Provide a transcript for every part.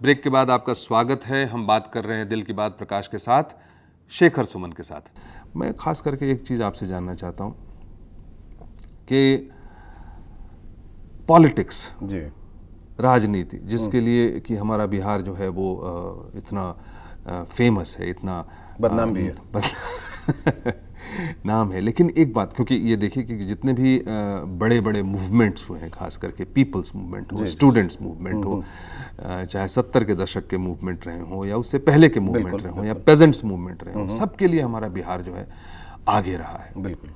Break के बाद आपका स्वागत है। हम बात कर रहे हैं दिल की बात प्रकाश के साथ, शेखर सुमन के साथ। मैं खास करके एक चीज़ आपसे जानना चाहता हूँ कि पॉलिटिक्स जी, राजनीति जिसके लिए कि हमारा बिहार जो है वो इतना फेमस है, इतना बदनाम भी है। नाम है, लेकिन एक बात, क्योंकि ये देखिए कि जितने भी बड़े बड़े मूवमेंट्स हुए हैं, खास करके पीपल्स मूवमेंट हो, स्टूडेंट्स मूवमेंट हो, चाहे 70 के दशक के मूवमेंट रहे हों या उससे पहले के मूवमेंट रहे हों या पेजेंट्स मूवमेंट रहे हों, सबके लिए हमारा बिहार जो है आगे रहा है। बिल्कुल।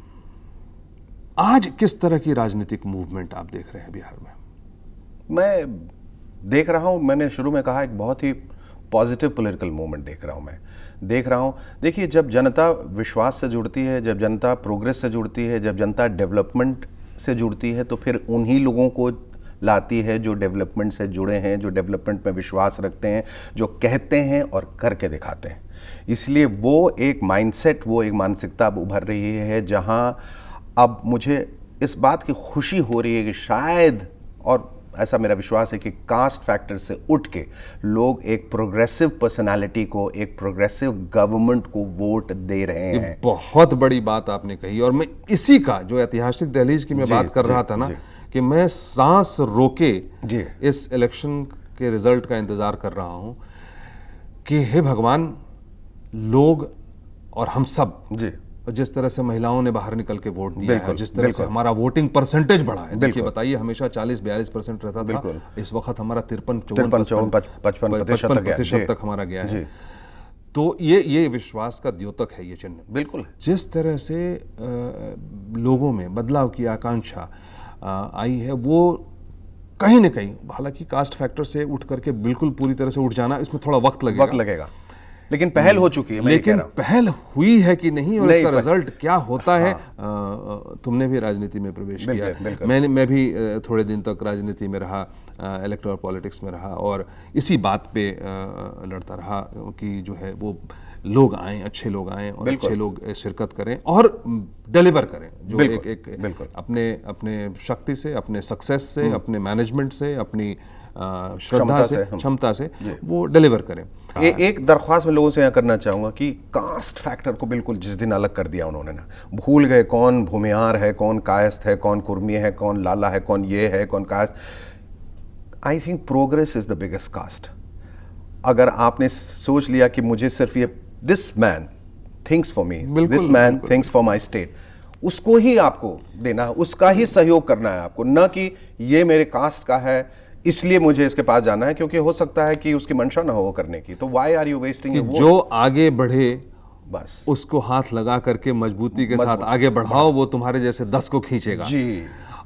आज किस तरह की राजनीतिक मूवमेंट आप देख रहे हैं बिहार में? मैं देख रहा हूँ, मैंने शुरू में कहा, एक बहुत ही पॉजिटिव पॉलिटिकल मूवमेंट देख रहा हूँ। मैं देख रहा हूँ, देखिए, जब जनता विश्वास से जुड़ती है, जब जनता प्रोग्रेस से जुड़ती है, जब जनता डेवलपमेंट से जुड़ती है, तो फिर उन्हीं लोगों को लाती है जो डेवलपमेंट से जुड़े हैं, जो डेवलपमेंट में विश्वास रखते हैं, जो कहते हैं और करके दिखाते हैं। इसलिए वो एक माइंडसेट, वो एक मानसिकता अब उभर रही है, जहाँ अब मुझे इस बात की खुशी हो रही है कि शायद, और ऐसा मेरा विश्वास है कि कास्ट फैक्टर से उठ के लोग एक प्रोग्रेसिव पर्सनालिटी को, एक प्रोग्रेसिव गवर्नमेंट को वोट दे रहे हैं। ये बहुत बड़ी बात आपने कही, और मैं इसी का जो ऐतिहासिक दहलीज की मैं बात कर रहा था ना, कि मैं सांस रोके इस इलेक्शन के रिजल्ट का इंतजार कर रहा हूं कि हे भगवान, लोग और हम सब जी, जिस तरह से महिलाओं ने बाहर निकल के वोट दिया है, जिस तरह से हमारा वोटिंग परसेंटेज बढ़ा है, देखिए बताइए, हमेशा 40-42% रहता था, इस वक्त हमारा 53-54-55% तक हमारा गया है। तो ये विश्वास का द्योतक है, ये चिन्ह। बिल्कुल। जिस तरह से लोगों में बदलाव की आकांक्षा आई है, वो कहीं न कहीं, हालांकि कास्ट फैक्टर से उठ करके बिल्कुल पूरी तरह से उठ जाना, इसमें थोड़ा वक्त लगेगा, लेकिन पहल हो चुकी है। लेकिन पहल हुई है कि नहीं, और इसका रिजल्ट क्या होता है। तुमने भी राजनीति में प्रवेश किया, मैं भी थोड़े दिन तक राजनीति में रहा, इलेक्टोरल पॉलिटिक्स में रहा, और इसी बात पे लड़ता रहा कि जो है वो लोग आएं, अच्छे लोग आएं और अच्छे लोग शिरकत करें और डिलीवर करें, जो एक अपने शक्ति से, अपने सक्सेस से, अपने मैनेजमेंट से, अपनी श्रद्धा से, क्षमता से वो डिलीवर करें। एक दरख्वास्त में लोगों से यहाँ करना चाहूँगा कि कास्ट फैक्टर को बिल्कुल जिस दिन अलग कर दिया उन्होंने ना, भूल गए कौन भूमियार है, कौन कायस्थ है, कौन कुर्मी है, कौन लाला है, कौन ये है, कौन कायस्थ। I think progress is the biggest caste. अगर आपने सोच लिया कि मुझे सिर्फ ये this man thinks for me, this man thinks for my state, उसको ही आपको देना है, उसका ही सहयोग करना है आपको, न कि ये मेरे कास्ट का है इसलिए मुझे इसके पास जाना है, क्योंकि हो सकता है कि उसकी मंशा ना हो वो करने की। तो why are you wasting your vote? जो आगे बढ़े बस उसको हाथ लगा करके मजबूती के साथ आगे बढ़ाओ, वो तुम्हारे जैसे 10 को खींचेगा जी।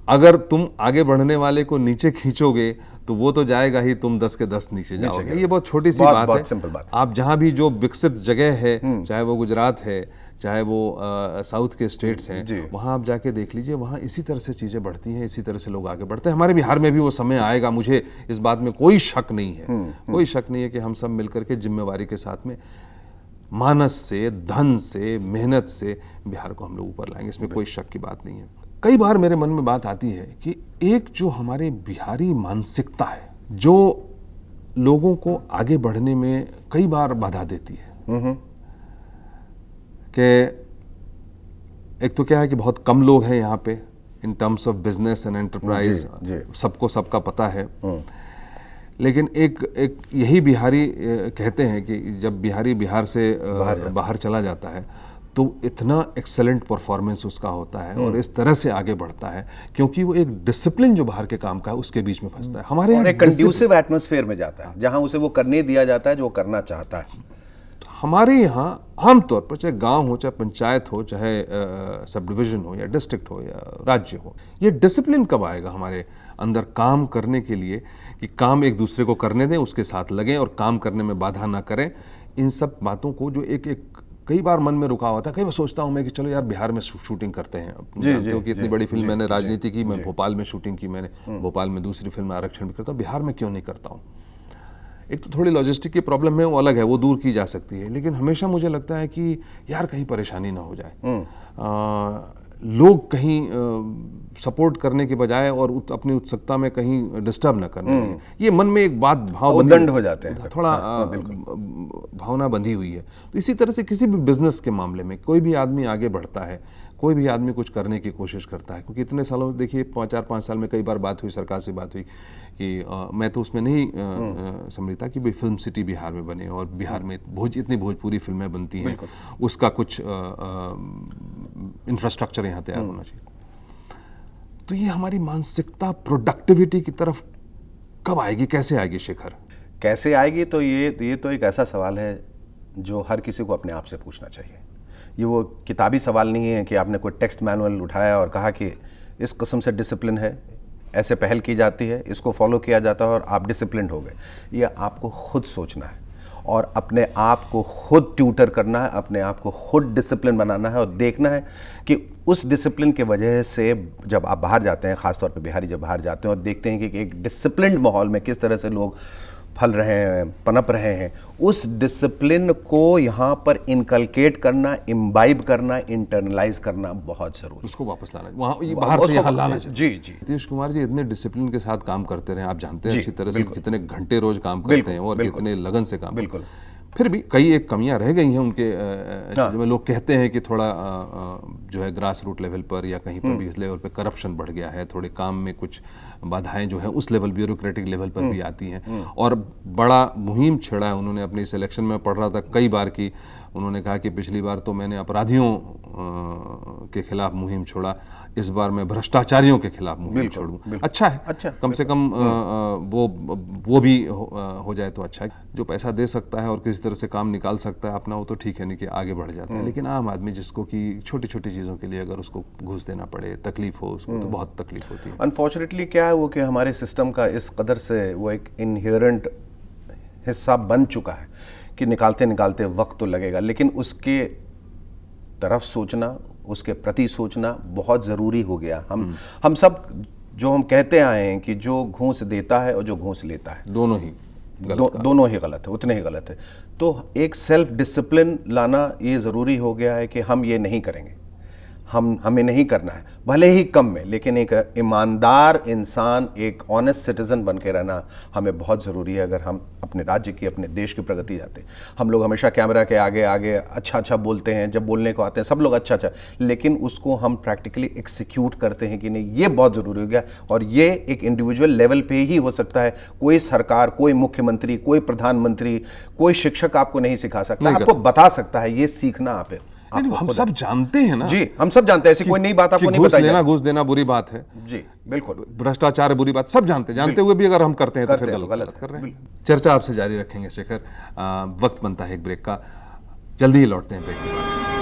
अगर तुम आगे बढ़ने वाले को नीचे खींचोगे तो वो तो जाएगा ही, तुम 10 के 10 नीचे जाओगे। ये बहुत छोटी सी बात है, सिंपल बात। आप जहां भी जो विकसित जगह है, चाहे वो गुजरात है, चाहे वो साउथ के स्टेट्स हैं, वहां आप जाके देख लीजिए, वहां इसी तरह से चीजें बढ़ती हैं, इसी तरह से लोग आगे बढ़ते हैं। हमारे बिहार में भी वो समय आएगा, मुझे इस बात में कोई शक नहीं है, कोई शक नहीं है कि हम सब मिलकर के जिम्मेवारी के साथ में, मानस से, धन से, मेहनत से बिहार को हम लोग ऊपर लाएंगे, इसमें कोई शक की बात नहीं है। कई बार मेरे मन में बात आती है कि एक जो हमारे बिहारी मानसिकता है, जो लोगों को आगे बढ़ने में कई बार बाधा देती है, कि एक तो क्या है कि बहुत कम लोग हैं यहाँ पे in terms of business and enterprise, सबको सबका पता है, लेकिन एक यही बिहारी कहते हैं कि जब बिहारी बिहार से बाहर चला जाता है तो इतना एक्सेलेंट परफॉर्मेंस उसका होता है और इस तरह से आगे बढ़ता है, क्योंकि वो एक डिसिप्लिन जो बाहर के काम का है उसके बीच में फंसता है। हमारे यहाँ एक कंड्यूसिव एटमॉस्फेयर में जाता है, जहां उसे वो करने दिया जाता है जो वो करना चाहता है। तो हमारे यहाँ आमतौर पर, चाहे गांव हो, चाहे पंचायत हो, चाहे सब डिवीजन हो या डिस्ट्रिक्ट हो या राज्य हो, ये डिसिप्लिन कब आएगा हमारे अंदर काम करने के लिए कि काम एक दूसरे को करने दें, उसके साथ लगें और काम करने में बाधा ना करें। इन सब बातों को जो एक कई बार मन में रुका हुआ था, कई बार सोचता हूँ मैं कि चलो यार बिहार में शूटिंग करते हैं, क्योंकि इतनी बड़ी फिल्म मैंने राजनीति की, मैं भोपाल में शूटिंग की, मैंने भोपाल में दूसरी फिल्म आरक्षण भी करता हूँ, बिहार में क्यों नहीं करता हूँ। एक तो थोड़ी लॉजिस्टिक की प्रॉब्लम है, वो अलग है, वो दूर की जा सकती है, लेकिन हमेशा मुझे लगता है कि यार कहीं परेशानी ना हो जाए। लोग कहीं सपोर्ट करने के बजाय और अपनी उत्सुकता में कहीं डिस्टर्ब ना करने लगे। ये मन में एक बात भाव दंड हो जाते हैं, थोड़ा भावना बंधी हुई है। तो इसी तरह से किसी भी बिजनेस के मामले में कोई भी आदमी आगे बढ़ता है, कोई भी आदमी कुछ करने की कोशिश करता है, क्योंकि इतने सालों देखिए 4-5 साल में कई बार बात हुई, सरकार से बात हुई कि मैं तो उसमें नहीं समझता कि भाई फिल्म सिटी बिहार में बने और बिहार में इतनी भोजपुरी फिल्में बनती हैं, उसका कुछ इंफ्रास्ट्रक्चर यहाँ तैयार होना चाहिए। तो ये हमारी मानसिकता प्रोडक्टिविटी की तरफ कब आएगी, कैसे आएगी शेखर? कैसे आएगी? तो ये तो एक ऐसा सवाल है जो हर किसी को अपने आप से पूछना चाहिए। ये वो किताबी सवाल नहीं है कि आपने कोई टेक्स्ट मैनुअल उठाया और कहा कि इस किस्म से डिसिप्लिन है, ऐसे पहल की जाती है, इसको फॉलो किया जाता है और आप डिसिप्लिन हो गए। ये आपको खुद सोचना है और अपने आप को खुद ट्यूटर करना है, अपने आप को खुद डिसिप्लिन बनाना है और देखना है कि उस डिसिप्लिन के वजह से जब आप बाहर जाते हैं, ख़ासतौर पे बिहारी जब बाहर जाते हैं और देखते हैं कि एक डिसिप्लिन्ड माहौल में किस तरह से लोग फल रहे हैं, पनप रहे हैं, उस डिसिप्लिन को यहाँ पर इनकलकेट करना, इम्बाइब करना, इंटरनलाइज करना बहुत जरूरी। उसको वापस लाना, वहाँ बाहर से यहाँ लाना चाहिए। जी जी। नीतीश कुमार जी इतने डिसिप्लिन के साथ काम करते रहे, आप जानते हैं अच्छी तरह से कितने घंटे रोज काम करते हैं और कितने लगन से काम। बिल्कुल। फिर भी कई एक कमियां रह गई हैं उनके जिसमें लोग कहते हैं कि थोड़ा जो है ग्रास रूट लेवल पर या कहीं पर भी इस लेवल पर करप्शन बढ़ गया है, थोड़े काम में कुछ बाधाएं जो है उस लेवल ब्यूरोक्रेटिक लेवल पर भी आती हैं। और बड़ा मुहिम छेड़ा है उन्होंने अपने इस इलेक्शन में, पढ़ रहा था कई बार की उन्होंने कहा कि पिछली बार तो मैंने अपराधियों के खिलाफ मुहिम छोड़ा, इस बार मैं भ्रष्टाचारियों के खिलाफ मुहिम छोड़ूं। अच्छा है, अच्छा कम से कम वो भी हो जाए तो अच्छा है। जो पैसा दे सकता है और किसी तरह से काम निकाल सकता है अपना, वो तो ठीक है, नहीं कि आगे बढ़ जाता है। लेकिन आम आदमी जिसको कि छोटी छोटी चीज़ों के लिए अगर उसको घूस देना पड़े, तकलीफ हो उसको, तो बहुत तकलीफ होती है। अनफॉर्चुनेटली क्या है वो कि हमारे सिस्टम का इस कदर से वो एक इनहेरेंट हिस्सा बन चुका है कि निकालते निकालते वक्त तो लगेगा, लेकिन उसके तरफ सोचना, उसके प्रति सोचना बहुत ज़रूरी हो गया। हम सब जो हम कहते आए हैं कि जो घूस देता है और जो घूस लेता है दोनों ही दोनों ही गलत है, उतने ही गलत है। तो एक सेल्फ डिसिप्लिन लाना ये ज़रूरी हो गया है कि हम ये नहीं करेंगे, हमें नहीं करना है, भले ही कम में, लेकिन एक ईमानदार इंसान, एक ऑनेस्ट सिटीजन बन के रहना हमें बहुत ज़रूरी है अगर हम अपने राज्य की, अपने देश की प्रगति चाहते हैं। हम लोग हमेशा कैमरा के आगे आगे अच्छा अच्छा बोलते हैं, जब बोलने को आते हैं सब लोग अच्छा अच्छा, लेकिन उसको हम प्रैक्टिकली एक्सिक्यूट करते हैं कि नहीं, ये बहुत ज़रूरी हो गया। और ये एक इंडिविजुअल लेवल पे ही हो सकता है। कोई सरकार, कोई मुख्यमंत्री, कोई प्रधानमंत्री, कोई शिक्षक आपको नहीं सिखा सकता, आपको बता सकता है। ये सीखना आप है। हम सब जानते हैं ना। जी, हम सब जानते हैं, ऐसी कोई नई बात आपको नहीं बताई जाए। घूस देना बुरी बात है। जी बिल्कुल। भ्रष्टाचार बुरी बात, सब जानते हुए भी अगर हम करते हैं तो फिर गलत कर रहे हैं। चर्चा आपसे जारी रखेंगे शेखर। वक्त बनता है एक ब्रेक का, जल्दी ही लौटते हैं ब्रेक।